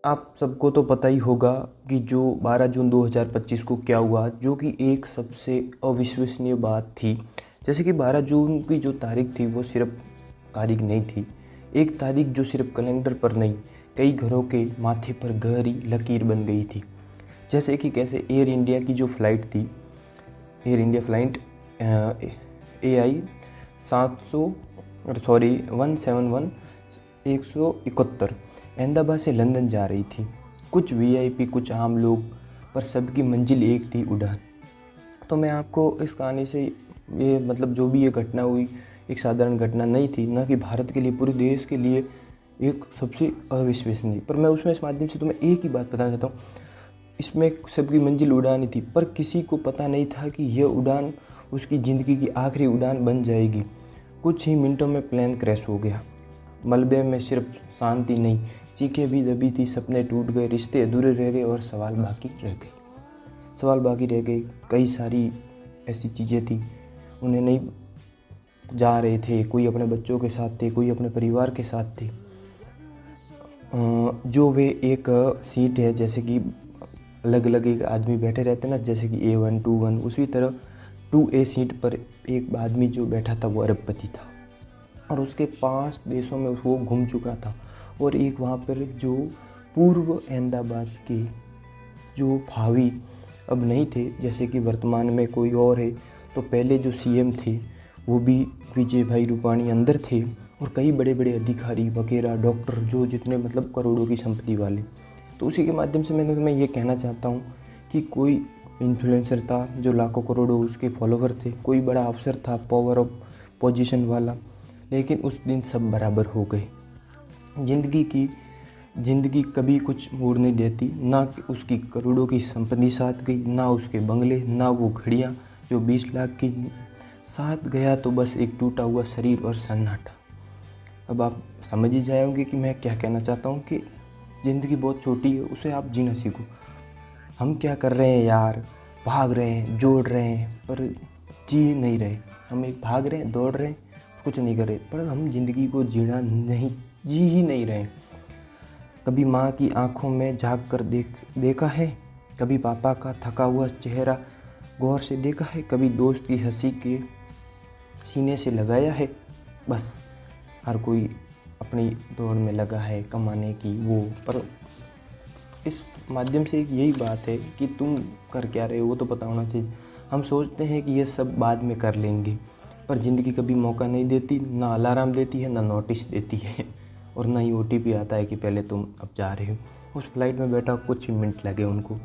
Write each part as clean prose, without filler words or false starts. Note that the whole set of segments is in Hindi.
आप सबको तो पता ही होगा कि जो 12 जून 2025 को क्या हुआ, जो कि एक सबसे अविश्वसनीय बात थी। जैसे कि 12 जून की जो तारीख थी वो सिर्फ तारीख नहीं थी, एक तारीख जो सिर्फ कैलेंडर पर नहीं, कई घरों के माथे पर गहरी लकीर बन गई थी। जैसे कि कैसे एयर इंडिया की जो फ़्लाइट थी, air India flight AI 700 sorry 171 171 Ahmedabad से लंदन जा रही थी। कुछ VIP, कुछ आम लोग, पर सबकी मंजिल एक थी, उड़ान। तो मैं आपको इस कहानी से ये मतलब जो भी ये घटना हुई, एक साधारण घटना नहीं थी, ना कि भारत के लिए, पूरे देश के लिए एक सबसे अविश्वसनीय। पर मैं उसमें इस माध्यम से तुम्हें एक ही बात बताना चाहता हूँ, इसमें सबकी मंजिल उड़ान ही थी, पर किसी को पता नहीं था कि यह उड़ान उसकी ज़िंदगी की आखिरी उड़ान बन जाएगी। कुछ ही मिनटों में प्लेन क्रैश हो गया। मलबे में सिर्फ शांति नहीं, चीखें भी दबी थी, सपने टूट गए, रिश्ते अधूरे रह गए और सवाल बाकी रह गए। कई सारी ऐसी चीज़ें थी, उन्हें नहीं जा रहे थे, कोई अपने बच्चों के साथ थे, कोई अपने परिवार के साथ थे। जो वे एक सीट है, जैसे कि अलग अलग एक आदमी बैठे रहते ना, जैसे कि A1 2 1, उसी तरह 2A सीट पर एक आदमी जो बैठा था वो अरबपति था और उसके 5 देशों में वो घूम चुका था। और एक वहाँ पर जो पूर्व अहमदाबाद के जो भावी अब नहीं थे, जैसे कि वर्तमान में कोई और है, तो पहले जो CM थे वो भी विजय भाई रूपाणी अंदर थे, और कई बड़े बड़े अधिकारी वगैरह, डॉक्टर, जो जितने मतलब करोड़ों की संपत्ति वाले। तो उसी के माध्यम से मैं ये कहना चाहता हूँ कि कोई इन्फ्लुएंसर था जो लाखों करोड़ों उसके फॉलोवर थे, कोई बड़ा अफसर था, पावर ऑफ पोजीशन वाला, लेकिन उस दिन सब बराबर हो गए। ज़िंदगी कभी कुछ मोड़ नहीं देती, ना उसकी करोड़ों की संपत्ति साथ गई, ना उसके बंगले, ना वो घड़ियाँ जो 20 लाख की साथ गया, तो बस एक टूटा हुआ शरीर और सन्नाटा। अब आप समझ ही जाओगे कि मैं क्या कहना चाहता हूँ कि ज़िंदगी बहुत छोटी है, उसे आप जीना सीखो। हम क्या कर रहे हैं यार, भाग रहे हैं, जोड़ रहे हैं, पर जी नहीं रहे। हम एक भाग रहे हैं, दौड़ रहे हैं, कुछ नहीं कर रहे, पर हम ज़िंदगी को जी ही नहीं रहे। कभी माँ की आंखों में झांक कर देखा है, कभी पापा का थका हुआ चेहरा गौर से देखा है, कभी दोस्त की हंसी के सीने से लगाया है। बस हर कोई अपनी दौड़ में लगा है कमाने की वो। पर इस माध्यम से एक यही बात है कि तुम कर क्या रहे हो वो तो पता होना चाहिए। हम सोचते हैं कि ये सब बाद में कर लेंगे, पर ज़िंदगी कभी मौका नहीं देती, ना अलार्म देती है, ना नोटिस देती है, और ना ही OTP आता है कि पहले तुम अब जा रहे हो। उस फ्लाइट में बैठा कुछ ही मिनट लगे उनको।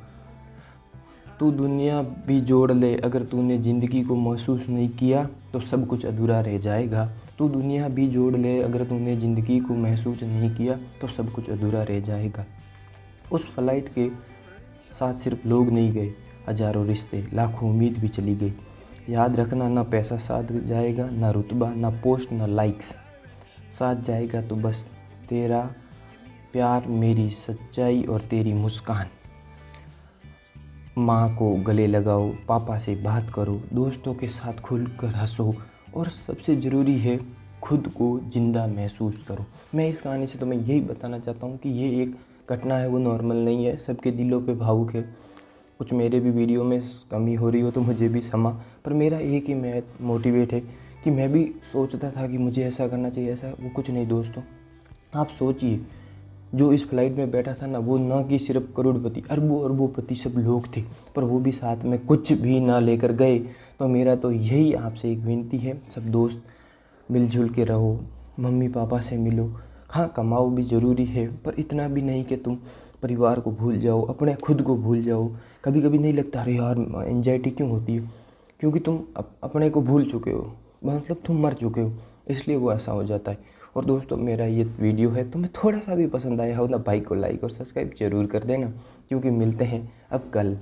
तू दुनिया भी जोड़ ले, अगर तूने ज़िंदगी को महसूस नहीं किया तो सब कुछ अधूरा रह जाएगा। तू दुनिया भी जोड़ ले, अगर तूने ज़िंदगी को महसूस नहीं किया तो सब कुछ अधूरा रह जाएगा। उस फ्लाइट के साथ सिर्फ लोग नहीं गए, हजारों रिश्ते, लाखों उम्मीद भी चली गई। याद रखना, ना पैसा साथ जाएगा, ना रुतबा, ना पोस्ट, ना लाइक्स। साथ जाएगा तो बस तेरा प्यार, मेरी सच्चाई और तेरी मुस्कान। माँ को गले लगाओ, पापा से बात करो, दोस्तों के साथ खुलकर हंसो, और सबसे ज़रूरी है खुद को ज़िंदा महसूस करो। मैं इस कहानी से तुम्हें यही बताना चाहता हूँ कि ये एक घटना है, वो नॉर्मल नहीं है, सबके दिलों पे भावुक है। कुछ मेरे भी वीडियो में कमी हो रही हो तो मुझे भी क्षमा, पर मेरा एक ही मैं मोटिवेट है कि मैं भी सोचता था कि मुझे ऐसा करना चाहिए, ऐसा वो कुछ नहीं। दोस्तों आप सोचिए, जो इस फ्लाइट में बैठा था ना, वो ना कि सिर्फ करोड़पति, अरबों अरबों सब लोग थे, पर वो भी साथ में कुछ भी ना लेकर गए। तो मेरा तो यही आपसे एक विनती है, सब दोस्त मिलजुल के रहो, मम्मी पापा से मिलो। हाँ, कमाओ भी ज़रूरी है, पर इतना भी नहीं कि तुम परिवार को भूल जाओ, अपने खुद को भूल जाओ। कभी कभी नहीं लगता अरे यार एंजाइटी क्यों होती है, क्योंकि तुम अपने को भूल चुके हो, मतलब तुम मर चुके हो, इसलिए वो ऐसा हो जाता है। और दोस्तों मेरा ये वीडियो है, तुम्हें थोड़ा सा भी पसंद आया हो ना, भाई को लाइक और सब्सक्राइब जरूर कर देना, क्योंकि मिलते हैं अब कल।